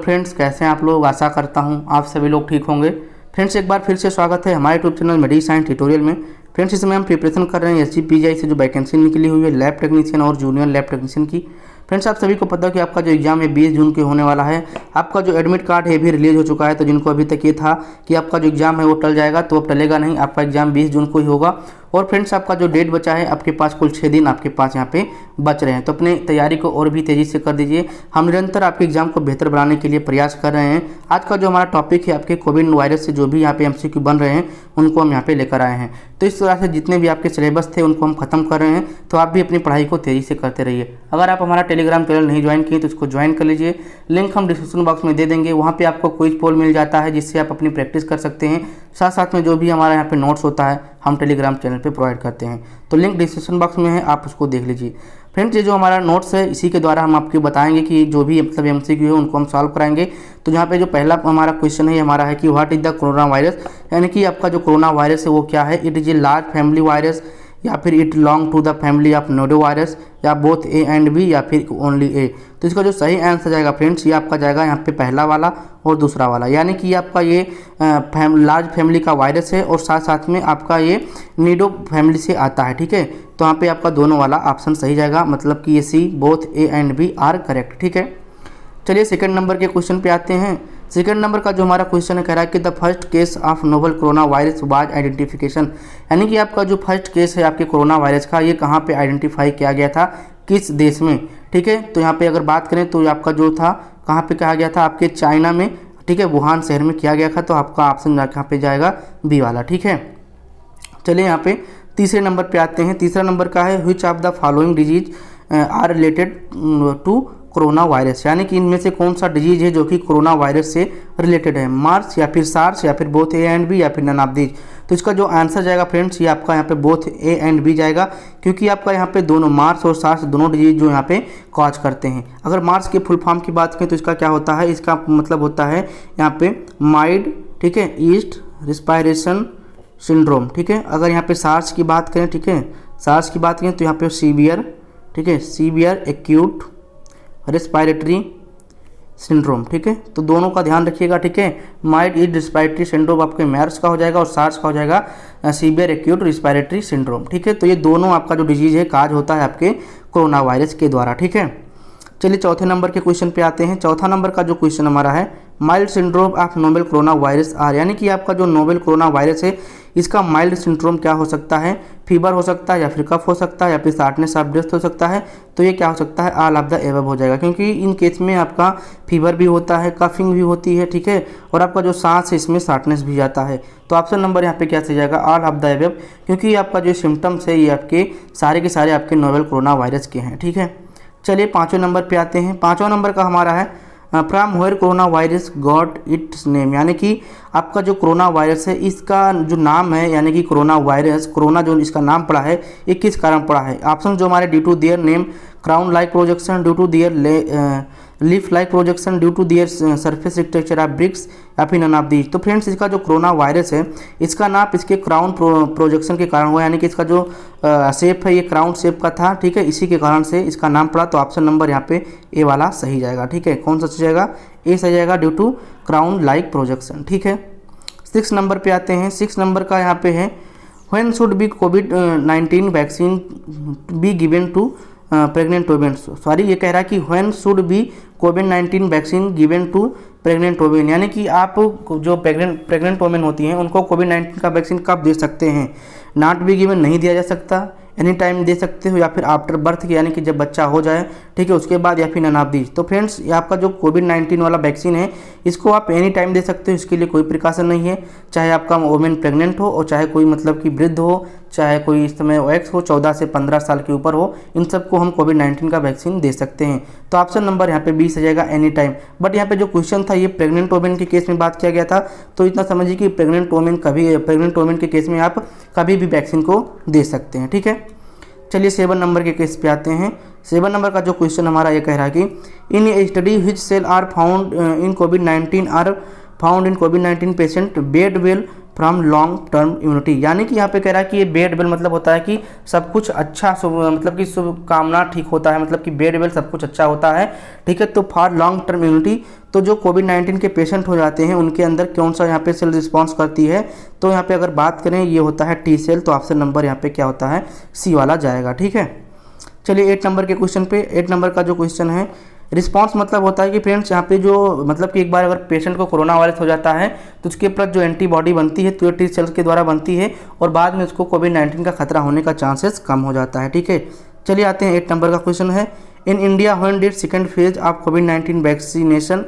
Friends, कैसे हैं आप लोग। आशा करता हूं आप सभी लोग ठीक होंगे। फ्रेंड्स, एक बार फिर से स्वागत है हमारे यूट्यूब चैनल मेडी साइंस ट्यूटोरियल में। फ्रेंड्स, इसमें हम प्रिपरेशन कर रहे हैं SGPGI से जो वैकेंसी निकली हुई है लैब टेक्नीशियन और जूनियर लैब टेक्नीशियन की। फ्रेंड्स, आप सभी को पता है कि आपका जो एग्जाम है 20 जून के होने वाला है। आपका जो एडमिट कार्ड है भी रिलीज हो चुका है, तो जिनको अभी तक ये था कि आपका जो एग्जाम है वो टल जाएगा, तो अब टलेगा नहीं। आपका एग्जाम 20 जून को ही होगा। और फ्रेंड्स, आपका जो डेट बचा है, आपके पास कुल 6 दिन आपके पास यहाँ पे बच रहे हैं, तो अपने तैयारी को और भी तेज़ी से कर दीजिए। हम निरंतर आपके एग्जाम को बेहतर बनाने के लिए प्रयास कर रहे हैं। आज का जो हमारा टॉपिक है, आपके कोविड वायरस से जो भी यहाँ पे MCQ बन रहे हैं उनको हम यहाँ पे लेकर आए हैं। तो इस तरह से जितने भी आपके सिलेबस थे उनको हम खत्म कर रहे हैं, तो आप भी अपनी पढ़ाई को तेज़ी से करते रहिए। अगर आप हमारा टेलीग्राम चैनल नहीं ज्वाइन किए तो इसको ज्वाइन कर लीजिए, लिंक हम डिस्क्रिप्शन बॉक्स में दे देंगे। वहाँ पे आपको क्विज पोल मिल जाता है जिससे आप अपनी प्रैक्टिस कर सकते हैं। साथ साथ में जो भी हमारा यहाँ पे नोट्स होता है हम टेलीग्राम चैनल पे प्रोवाइड करते हैं, तो लिंक डिस्क्रिप्शन बॉक्स में है, आप उसको देख लीजिए। फ्रेंड्स, ये जो हमारा नोट्स है इसी के द्वारा हम आपको बताएंगे कि जो भी मतलब MCQ है उनको हम सॉल्व कराएंगे। तो यहाँ पे जो पहला हमारा क्वेश्चन है हमारा है कि what is the corona virus, यानी कि आपका जो कोरोना वायरस है वो क्या है। It is a large family virus, या फिर it belong to the family of noro virus, या बोथ A एंड B, या फिर ओनली A। तो इसका जो सही आंसर जाएगा फ्रेंड्स, ये आपका जाएगा यहाँ पे पहला वाला और दूसरा वाला, यानी कि आपका ये लार्ज फैमिली का वायरस है और साथ साथ में आपका ये नीडो फैमिली से आता है। ठीक है, तो यहाँ पे आपका दोनों वाला ऑप्शन सही जाएगा, मतलब कि ये C both A and B are correct. ठीक है, चलिए सेकंड नंबर के क्वेश्चन पे आते हैं। सेकंड नंबर का जो हमारा क्वेश्चन है कह रहा है कि the first case of novel corona virus was identification, यानी कि आपका जो फर्स्ट केस है आपके कोरोना वायरस का ये कहाँ पे आइडेंटिफाई किया गया था, किस देश में। ठीक है, तो यहाँ पे अगर बात करें तो आपका जो था कहाँ पे कहा गया था, आपके चाइना में। ठीक है, वुहान शहर में किया गया था, तो आपका ऑप्शन यहाँ पे जाएगा B वाला। ठीक है, चलिए यहाँ पे तीसरे नंबर पे आते हैं। तीसरा नंबर का है which of the following disease are related to corona virus, यानी कि इनमें से कौन सा डिजीज है जो कि कोरोना वायरस से रिलेटेड है। मार्स, या फिर सार्स, या फिर बोथ A एंड B, या फिर नन ऑफ दीज। तो इसका जो आंसर जाएगा फ्रेंड्स, ये आपका यहाँ पे बोथ A एंड B जाएगा, क्योंकि आपका यहाँ पे दोनों मार्स और सार्स दोनों डिजीज जो यहाँ पे कॉज करते हैं। अगर मार्स के फुल फॉर्म की बात करें तो इसका क्या होता है, इसका मतलब होता है यहाँ पे माइल्ड, ठीक है, ईस्ट रिस्पायरेशन सिंड्रोम। ठीक है, अगर यहाँ पे सार्स की बात करें, ठीक है, सार्स की बात करें तो यहाँ पे सीवियर, ठीक है, सीवियर एक्यूट रेस्पायरेटरी सिंड्रोम। ठीक है, तो दोनों का ध्यान रखिएगा। ठीक है, माइल्ड ईज रेस्पायरेटरी सिंड्रोम आपके मार्स का हो जाएगा और सार्स का हो जाएगा सीवियर एक्यूट रेस्पायरेटरी सिंड्रोम। ठीक है, तो ये दोनों आपका जो डिजीज है काज होता है आपके कोरोना वायरस के द्वारा। ठीक है, चलिए चौथे नंबर के क्वेश्चन पे आते हैं। चौथा नंबर का जो क्वेश्चन हमारा है mild syndrome of novel corona virus are, यानी कि आपका जो नोवेल कोरोना वायरस है इसका माइल्ड सिंड्रोम क्या हो सकता है। फीवर हो सकता है, या फिर कफ हो सकता है, या फिर शार्टनेस ऑफ ब्रेथ हो सकता है। तो ये क्या हो सकता है, ऑल ऑफ द एबव हो जाएगा, क्योंकि इन केस में आपका फीवर भी होता है, कफिंग भी होती है। ठीक है, और आपका जो सांस है इसमें शार्टनेस भी जाता है। तो ऑप्शन नंबर यहाँ पे क्या सही जाएगा, ऑल ऑफ द एबव, क्योंकि आपका जो सिम्टम्स है ये आपके सारे के सारे आपके नोवेल कोरोना वायरस के हैं। ठीक है, चलिए पाँचवें नंबर पे आते हैं। पाँचवा नंबर का हमारा है from where corona virus got its name, यानी कि आपका जो कोरोना वायरस है इसका जो नाम है, यानी कि कोरोना वायरस, कोरोना जो इसका नाम पड़ा है ये किस कारण पड़ा है। ऑप्शन जो हमारे due to their name crown like projection, due to their leaf like projection, due to their surface structure of bricks, या फिर नन ऑफ दीज। तो फ्रेंड्स, इसका जो कोरोना वायरस है इसका नाम इसके क्राउन प्रोजेक्शन के कारण हुआ, यानी कि इसका जो शेप है ये क्राउन शेप का था। ठीक है, इसी के कारण से इसका नाम पड़ा। तो ऑप्शन नंबर यहाँ पे A वाला सही जाएगा। ठीक है, कौन सा सही जाएगा, A सही जाएगा, due to crown like projection. ठीक है, 6 नंबर पे आते हैं। 6 नंबर का यहाँ पे है when should be COVID-19 vaccine be given to pregnant women. Sorry, ये कह रहा है कि when should be COVID-19 vaccine given to pregnant women, यानी कि आप जो प्रेग्नेंट वुमेन होती हैं उनको COVID-19 का वैक्सीन कब दे सकते हैं। नॉट बी गिवन नहीं दिया जा सकता, एनी टाइम दे सकते हो, या फिर आफ्टर बर्थ के, यानी कि जब बच्चा हो जाए, ठीक है, उसके बाद, या फिर नन ऑफ दीज। तो फ्रेंड्स, ये आपका जो COVID-19 वाला वैक्सीन है इसको आप एनी टाइम दे सकते हो, इसके लिए कोई प्रिकॉशन नहीं है। चाहे आपका वुमेन प्रेग्नेंट हो और चाहे कोई मतलब कि वृद्ध हो, चाहे कोई इस समय एक्स हो 14 से 15 साल के ऊपर हो, इन सबको हम COVID-19 का वैक्सीन दे सकते हैं। तो ऑप्शन नंबर यहाँ पे B से जाएगा, एनी टाइम। बट यहाँ पे जो क्वेश्चन था ये प्रेग्नेंट वुमेन के केस में बात किया गया था, तो इतना समझिए कि प्रेग्नेंट वुमेन के केस में आप कभी भी वैक्सीन को दे सकते हैं। ठीक है, चलिए 7 नंबर के केस पे आते हैं। 7 नंबर का जो क्वेश्चन हमारा ये कह रहा है कि in a study which cell are found in COVID-19 are found in COVID-19 patient bed well from long term immunity, यानी कि यहाँ पे कह रहा है कि ये बेड वेल मतलब होता है कि सब कुछ अच्छा, मतलब कि शुभकामना ठीक होता है, मतलब कि बेड वेल सब कुछ अच्छा होता है, ठीक है। तो फॉर लॉन्ग टर्म इम्यूनिटी, तो जो कोविड-19 के पेशेंट हो जाते हैं उनके अंदर कौन सा यहाँ पे सेल रिस्पॉन्स करती है, तो यहाँ पे अगर बात करें ये होता है टी सेल। तो ऑप्शन नंबर यहाँ पे क्या होता है, सी वाला जाएगा, ठीक है। चलिए 8 नंबर के क्वेश्चन पे, 8 नंबर का जो क्वेश्चन है, रिस्पांस मतलब होता है कि फ्रेंड्स यहाँ पे जो मतलब कि एक बार अगर पेशेंट को कोरोना वायरस हो जाता है तो उसके प्रति जो एंटीबॉडी बनती है तो ये टी सेल्स के द्वारा बनती है और बाद में उसको कोविड-19 का खतरा होने का चांसेस कम हो जाता है, ठीक है। चलिए आते हैं 8 नंबर का क्वेश्चन है, in India when did second phase of covid vaccination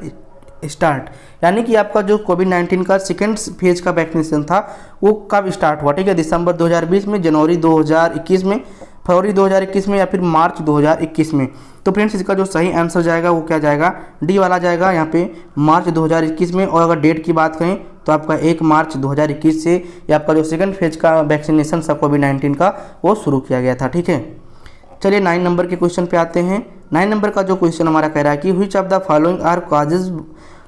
start, यानी कि आपका जो कोविड-19 का सेकंड फेज का वैक्सीनेशन था वो कब स्टार्ट हुआ, ठीक है। दिसंबर 2020 में, जनवरी 2021 में, फरवरी 2021 में या फिर मार्च 2021 में। तो फ्रेंड्स इसका जो सही आंसर जाएगा वो क्या जाएगा, डी वाला जाएगा यहाँ पे, मार्च 2021 में। और अगर डेट की बात करें तो आपका 1 मार्च 2021 से ये आपका जो सेकंड फेज का वैक्सीनेशन था कोविड-19 का वो शुरू किया गया था, ठीक है। चलिए 9 नंबर के क्वेश्चन पे आते हैं। 9 नंबर का जो क्वेश्चन हमारा कह रहा है कि which of the following are causes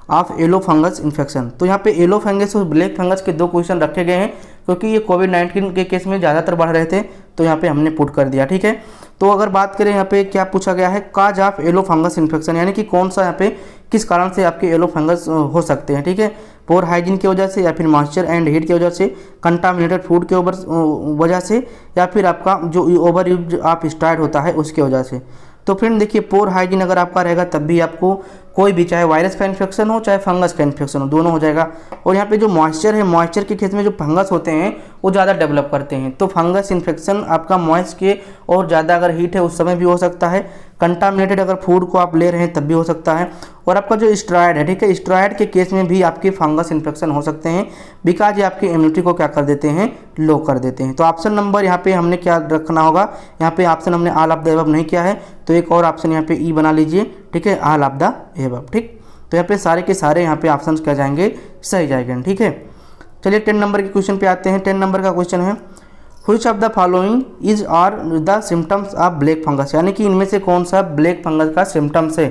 of yellow fungus infection. तो यहाँ पे येलो फंगस और ब्लैक फंगस के 2 क्वेश्चन रखे गए हैं क्योंकि ये कोविड-19 के केस में ज़्यादातर बढ़ रहे थे, तो यहाँ पे हमने पुट कर दिया, ठीक है। तो अगर बात करें यहाँ पे क्या पूछा गया है, cause of yellow fungus infection, यानी कि कौन सा यहाँ पे किस कारण से आपके येलो फंगस हो सकते हैं, ठीक है। पोर हाइजीन की वजह से या फिर मॉइस्चर एंड हीट की वजह से, कंटामिनेटेड फूड के वजह से, या फिर आपका जो ओवर यूज ऑफ स्टेरॉइड होता है उसकी वजह से। तो फ्रेंड देखिए, पोर हाइजीन अगर आपका रहेगा तब भी आपको कोई भी, चाहे वायरस का इन्फेक्शन हो चाहे फंगस का इन्फेक्शन हो, दोनों हो जाएगा। और यहाँ पे जो मॉइस्चर है, मॉइस्चर के केस में जो फंगस होते हैं वो ज़्यादा डेवलप करते हैं, तो फंगस इन्फेक्शन आपका मॉइस्ट के और ज़्यादा अगर हीट है उस समय भी हो सकता है। कंटामिनेटेड अगर फूड को आप ले रहे हैं तब भी हो सकता है। और आपका जो स्टेरॉइड है, ठीक है, स्टेरॉइड के केस में भी आपके फंगस इन्फेक्शन हो सकते हैं, बिकॉज ये आपकी इम्यूनिटी को क्या कर देते हैं, लो कर देते हैं। तो ऑप्शन नंबर यहाँ पे हमने क्या रखना होगा, यहाँ पे ऑप्शन हमने ऑल ऑफ द एबव नहीं किया है, तो एक और ऑप्शन यहाँ पे ई बना लीजिए, ठीक है, ऑल ऑफ द एबव, ठीक। तो यहाँ पे सारे के सारे यहाँ पे ऑप्शन क्या जाएंगे, सही जाएंगे, ठीक है। चलिए 10 नंबर के क्वेश्चन पे आते हैं। 10 नंबर का क्वेश्चन है, which of the following is are the symptoms of black fungus, यानी कि इनमें से कौन सा ब्लैक फंगस का सिम्टम्स है।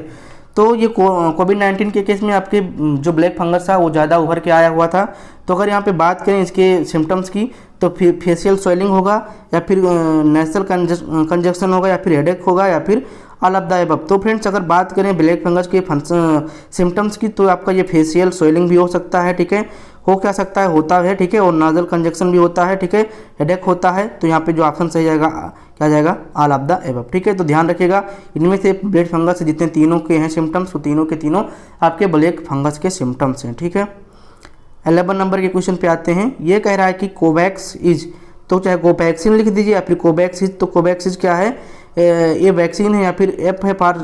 तो ये कोविड-19 के केस में आपके जो ब्लैक फंगस था वो ज़्यादा उभर के आया हुआ था। तो अगर यहाँ पे बात करें इसके सिम्टम्स की तो फिर फेशियल स्वेलिंग होगा या फिर नेसल कंजक्शन होगा या फिर हेडेक होगा या फिर ऑल ऑफ द एबव। तो फ्रेंड्स अगर बात करें ब्लैक फंगस के सिम्टम्स की तो आपका ये फेशियल स्वेलिंग भी हो सकता है, ठीक है, हो क्या सकता है, होता है, ठीक है, और नाजल कंजक्शन भी होता है, ठीक है, हेडेक होता है। तो यहाँ पे जो ऑप्शन सही जाएगा क्या जाएगा, ऑल ऑफ द एबव, ठीक है। तो ध्यान रखिएगा, इनमें से ब्लैक फंगस जितने तीनों के हैं सिम्टम्स वो तीनों के तीनों आपके ब्लैक फंगस के सिम्टम्स हैं, ठीक है। 11 नंबर के क्वेश्चन पे आते हैं। ये कह रहा है कि कोवैक्स इज, तो चाहे कोवैक्सीन लिख दीजिए या फिर कोवैक्स इज। तो कोवैक्स इज क्या है, ये वैक्सीन है या फिर एफ है फॉर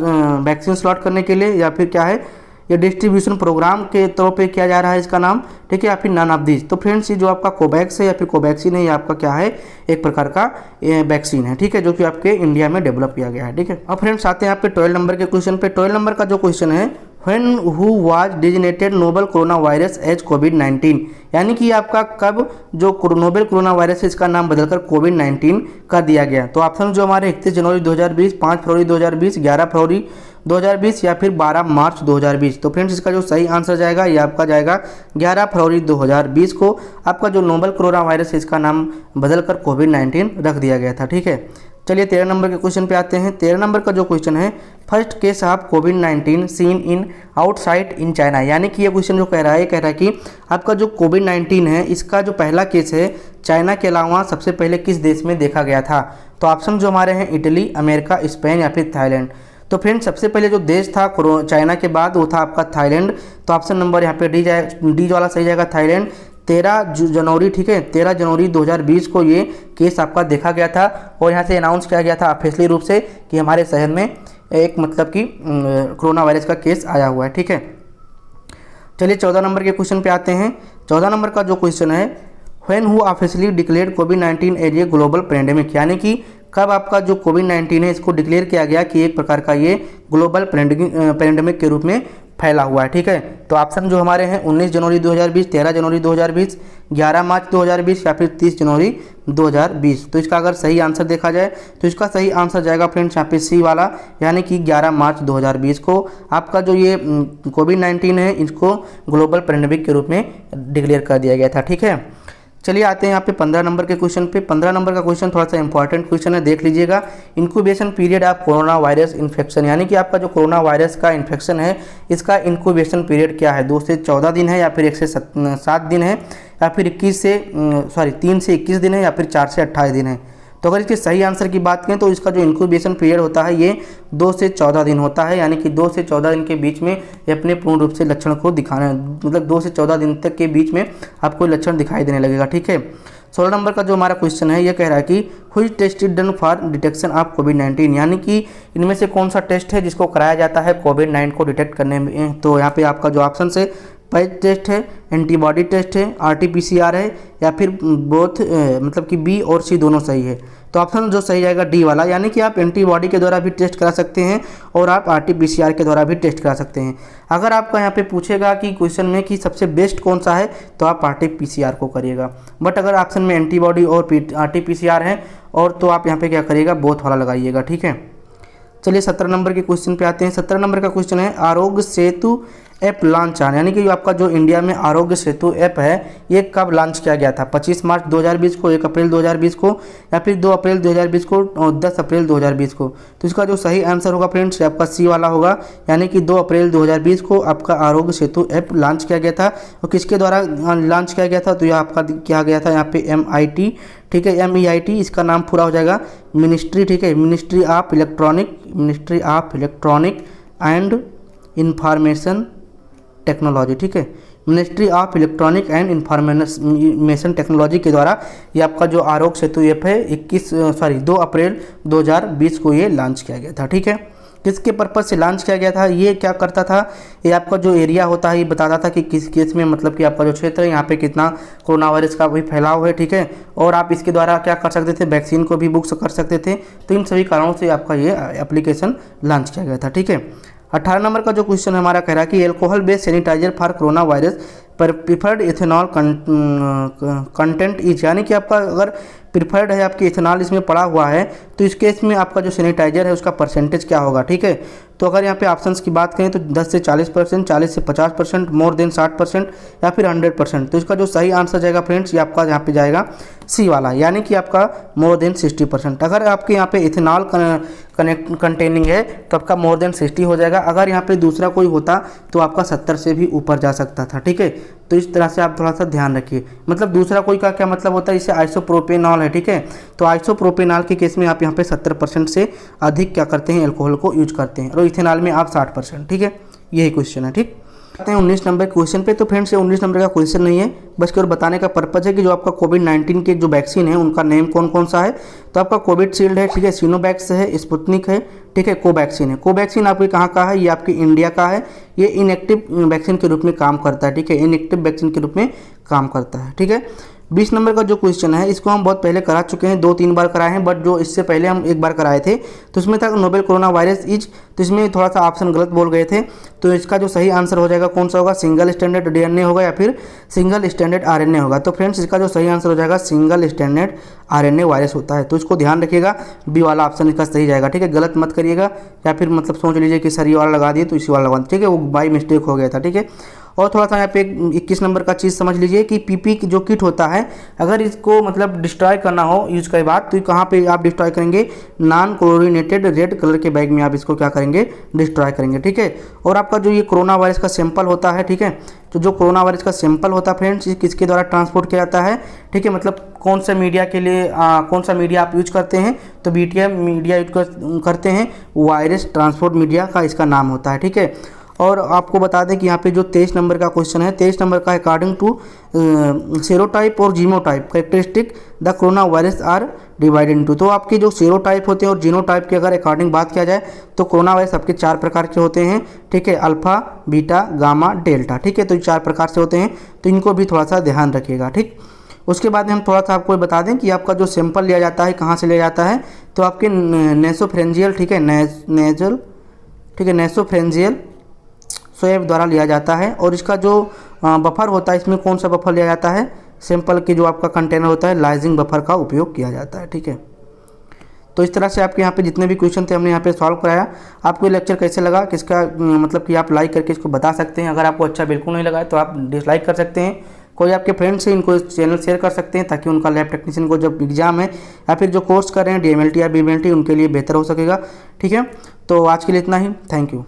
वैक्सीन स्लॉट करने के लिए, या फिर क्या है, ये डिस्ट्रीब्यूशन प्रोग्राम के तौर पे किया जा रहा है इसका नाम, ठीक है, या फिर नन ऑफ दीज। तो फ्रेंड्स ये जो आपका कोवैक्स है या फिर कोवैक्सीन है ये आपका क्या है, एक प्रकार का वैक्सीन है, ठीक है, जो कि आपके इंडिया में डेवलप किया गया है, ठीक है। अब फ्रेंड्स आते हैं आप पे 12 नंबर के क्वेश्चन पे। 12 नंबर का जो क्वेश्चन है, When who was designated novel corona virus as कोविड-19, यानी कि आपका कब जो नोबेल कोरोना वायरस है इसका नाम बदलकर कोविड-19 कर दिया गया। तो ऑप्शन जो हमारे 31 जनवरी 2020, 5 फरवरी 2020, 11 फरवरी 2020 या फिर 12 मार्च 2020। तो फ्रेंड्स इसका जो सही आंसर जाएगा ये आपका जाएगा 11 फरवरी 2020 को आपका जो नोबेल कोरोना वायरस है इसका नाम बदलकर कोविड-19 रख दिया गया था, ठीक है। चलिए 13 नंबर के क्वेश्चन पे आते हैं। 13 नंबर का जो क्वेश्चन है, first case of covid seen in outside in China, यानी कि ये क्वेश्चन जो कह रहा है कि आपका जो कोविड-19 है इसका जो पहला केस है चाइना के अलावा सबसे पहले किस देश में देखा गया था। तो ऑप्शन जो हमारे हैं इटली, अमेरिका, स्पेन या फिर थाईलैंड। तो फ्रेंड्स सबसे पहले जो देश था चाइना के बाद वो था आपका थाईलैंड। तो ऑप्शन नंबर यहाँ पे डी वाला सही जाएगा, थाईलैंड। 13 जनवरी, ठीक है, 13 जनवरी 2020 को ये केस आपका देखा गया था और यहाँ से अनाउंस किया गया था ऑफिशियली रूप से कि हमारे शहर में एक मतलब कि कोरोना वायरस का केस आया हुआ है, ठीक है। चलिए 14 नंबर के क्वेश्चन पे आते हैं। 14 नंबर का जो क्वेश्चन है, व्हेन हु ऑफिशियली डिक्लेयर्ड कोविड-19 एज ए ग्लोबल पेंडेमिक, यानी कि कब आपका जो कोविड-19 है इसको डिक्लेयर किया गया कि एक प्रकार का ये ग्लोबल पेंडेमिक के रूप में फैला हुआ है, ठीक है। तो ऑप्शन जो हमारे हैं 19 जनवरी 2020, 13 जनवरी 2020, 11 मार्च 2020 या फिर 30 जनवरी 2020। तो इसका अगर सही आंसर देखा जाए तो इसका सही आंसर जाएगा फ्रेंड्स यहाँ पे सी वाला, यानी कि 11 मार्च 2020 को आपका जो ये कोविड-19 है इसको ग्लोबल पेंडेमिक के रूप में डिक्लेयर कर दिया गया था, ठीक है। चलिए आते हैं यहाँ पे 15 नंबर के क्वेश्चन पे। 15 नंबर का क्वेश्चन थोड़ा सा इंपॉर्टेंट क्वेश्चन है, देख लीजिएगा। Incubation period of corona virus infection, यानी कि आपका जो कोरोना वायरस का इन्फेक्शन है इसका इंक्यूबेशन पीरियड क्या है, 2 से 14 दिन है या फिर 1 से 7 दिन है या फिर 3 से 21 दिन है या फिर 4 से 28 दिन है। तो अगर इसके सही आंसर की बात करें तो इसका जो इंक्यूबेशन पीरियड होता है ये 2 से 14 दिन होता है, यानी कि 2 से 14 दिन के बीच में ये अपने पूर्ण रूप से लक्षण को दिखाना है, मतलब 2 से 14 दिन तक के बीच में आपको लक्षण दिखाई देने लगेगा। ठीक है, 16 नंबर का जो हमारा क्वेश्चन है ये कह रहा है कि which test is done for detection of कोविड-19, यानी कि इनमें से कौन सा टेस्ट है जिसको कराया जाता है कोविड-19 को डिटेक्ट करने में। तो यहाँ पे आपका जो ऑप्शन है पैच टेस्ट है, एंटीबॉडी टेस्ट है, RT-PCR है या फिर बोथ मतलब कि बी और सी दोनों सही है। तो ऑप्शन जो सही जाएगा डी वाला, यानी कि आप एंटीबॉडी के द्वारा भी टेस्ट करा सकते हैं और आप RT-PCR के द्वारा भी टेस्ट करा सकते हैं। अगर आपका यहाँ पे पूछेगा कि क्वेश्चन में कि सबसे बेस्ट कौन सा है तो आप RT-PCR को करिएगा, बट अगर ऑप्शन में एंटीबॉडी और RT-PCR है और तो आप यहाँ पे क्या करिएगा, बोथ वाला लगाइएगा। ठीक है, चलिए 17 नंबर के क्वेश्चन पे आते हैं। 17 नंबर का क्वेश्चन है आरोग्य सेतु ऐप लॉन्च, यानी कि आपका जो इंडिया में आरोग्य सेतु ऐप है ये कब लॉन्च किया गया था, 25 मार्च 2020 को, 1 अप्रैल 2020 को या फिर 2 अप्रैल 2020 को और 10 अप्रैल 2020 को। तो इसका जो सही आंसर होगा फ्रेंड्स आपका सी वाला होगा, यानी कि 2 अप्रैल 2020 को आपका आरोग्य सेतु ऐप लॉन्च किया गया था। और किसके द्वारा लॉन्च किया गया था, तो यह आपका किया गया था यहाँ पे MIT, ठीक है, MEIT इसका नाम पूरा हो जाएगा, मिनिस्ट्री, ठीक है, ministry of electronic and information technology, ठीक है, ministry of electronic and information technology के द्वारा ये आपका जो आरोग्य सेतु ऐप है 2 अप्रैल 2020 को ये लॉन्च किया गया था। ठीक है, किसके पर्पज़ से लॉन्च किया गया था, ये क्या करता था, ये आपका जो एरिया होता है ये बताता था कि किस केस में, मतलब कि आपका जो क्षेत्र है यहाँ पे कितना कोरोना वायरस का भी फैलाव है। ठीक है, और आप इसके द्वारा क्या कर सकते थे, वैक्सीन को भी बुक कर सकते थे। तो इन सभी कारणों से आपका ये एप्लीकेशन लॉन्च किया गया था। ठीक है, 18 नंबर का जो क्वेश्चन हमारा कह रहा है कि alcohol based sanitiser for corona virus पर प्रिफर्ड इथेनॉल कंटेंट इज, यानी कि आपका अगर प्रिफर्ड है आपकी इथेनॉल इसमें पड़ा हुआ है तो इस केस में आपका जो सैनिटाइजर है उसका परसेंटेज क्या होगा। ठीक है, तो अगर यहाँ पे ऑप्शंस की बात करें तो 10 से 40%, 40 से 50%, मोर देन 60% या फिर 100%। तो इसका जो सही आंसर जाएगा फ्रेंड्स ये आपका यहाँ पे जाएगा सी वाला, यानी कि आपका मोर देन 60%। अगर आपके यहाँ पे इथेनॉल कंटेनिंग है तो आपका मोर देन 60 हो जाएगा। अगर यहाँ पे दूसरा कोई होता तो आपका 70 से भी ऊपर जा सकता था। ठीक है, तो इस तरह से आप थोड़ा सा ध्यान रखिए, मतलब दूसरा कोई का क्या मतलब होता है, इसे आइसोप्रोपेनॉल है। ठीक है, तो आइसोप्रोपेनॉल के केस में आप यहाँ पे 70% से अधिक क्या करते हैं, एल्कोहल को यूज करते हैं, और इथेनॉल में आप 60%। ठीक है, यही क्वेश्चन है। ठीक, आते हैं 19 नंबर क्वेश्चन पे। तो फ्रेंड्स ये 19 नंबर का क्वेश्चन नहीं है, बस केवल बताने का पर्पज़ है कि जो आपका कोविड-19 के जो वैक्सीन है उनका नेम कौन कौन सा है। तो आपका कोविशील्ड है, ठीक है, सिनोवैक्स है, स्पुतनिक है, ठीक है, कोवैक्सीन है। कोवैक्सीन आपके कहाँ का है, ये आपके इंडिया का है। ये इनएक्टिव वैक्सीन के रूप में काम करता है। ठीक है, इनएक्टिव वैक्सीन के रूप में काम करता है। ठीक है, 20 नंबर का जो क्वेश्चन है इसको हम बहुत पहले करा चुके हैं, 2-3 बार कराए हैं, बट जो इससे पहले हम एक बार कराए थे तो उसमें था नोवेल कोरोना वायरस इज, तो इसमें थोड़ा सा ऑप्शन गलत बोल गए थे। तो इसका जो सही आंसर हो जाएगा कौन सा होगा, सिंगल स्टैंडर्ड DNA होगा या फिर सिंगल स्टैंडर्ड RNA होगा। तो फ्रेंड्स इसका जो सही आंसर हो जाएगा सिंगल स्टैंडर्ड RNA वायरस होता है। तो इसको ध्यान रखिएगा, बी वाला ऑप्शन इसका सही जाएगा। ठीक है, गलत मत करिएगा या फिर मतलब सोच लीजिए कि सर ये वाला लगा दिए तो इसी वाला लगा, ठीक है, वो बाई मिस्टेक हो गया था। ठीक है, और थोड़ा सा यहाँ पे 21 नंबर का चीज़ समझ लीजिए कि PP की जो किट होता है अगर इसको मतलब डिस्ट्रॉय करना हो यूज के बाद तो कहाँ पे आप डिस्ट्रॉय करेंगे, नॉन क्लोरीनेटेड रेड कलर के बैग में आप इसको क्या करेंगे, डिस्ट्रॉय करेंगे। ठीक है, और आपका जो ये कोरोना वायरस का सैंपल होता है, ठीक है, तो जो कोरोना वायरस का सैंपल होता है फ्रेंड्स ये किसके द्वारा ट्रांसपोर्ट किया जाता है। ठीक है, मतलब कौन सा मीडिया के लिए कौन सा मीडिया आप यूज करते हैं, तो BTM मीडिया यूज करते हैं, वायरस ट्रांसपोर्ट मीडिया का इसका नाम होता है। ठीक है, और आपको बता दें कि यहाँ पे जो 23 नंबर का क्वेश्चन है, 23 नंबर का अकॉर्डिंग टू सेरोटाइप और genotype characteristic the corona virus are divided into. तो आपके जो सेरोटाइप होते हैं और जीनोटाइप की अगर अकॉर्डिंग बात किया जाए तो कोरोना वायरस आपके 4 प्रकार के होते हैं। ठीक है, अल्फा, बीटा, गामा, डेल्टा। ठीक है, तो ये 4 प्रकार से होते हैं, तो इनको भी थोड़ा सा ध्यान रखिएगा। ठीक, उसके बाद हम थोड़ा सा आपको बता दें कि आपका जो सैंपल लिया जाता है कहाँ से लिया जाता है, तो आपके नेसोफ्रेंजियल, ठीक है, नेजल, ठीक है, नेसोफ्रेंजियल स्वैब द्वारा लिया जाता है। और इसका जो बफर होता है इसमें कौन सा बफर लिया जाता है, सैंपल के जो आपका कंटेनर होता है लाइजिंग बफर का उपयोग किया जाता है। ठीक है, तो इस तरह से आपके यहाँ पे जितने भी क्वेश्चन थे हमने यहाँ पे सॉल्व कराया। आपको ये लेक्चर कैसे लगा, किसका मतलब कि आप लाइक करके इसको बता सकते हैं। अगर आपको अच्छा बिल्कुल नहीं लगा तो आप डिसलाइक कर सकते हैं। कोई आपके फ्रेंड्स हैं इनको चैनल शेयर कर सकते हैं, ताकि उनका लैब टेक्नीशियन को जब एग्जाम है या फिर जो कोर्स कर रहे हैं DMLT या BMLT उनके लिए बेहतर हो सकेगा। ठीक है, तो आज के लिए इतना ही। Thank you.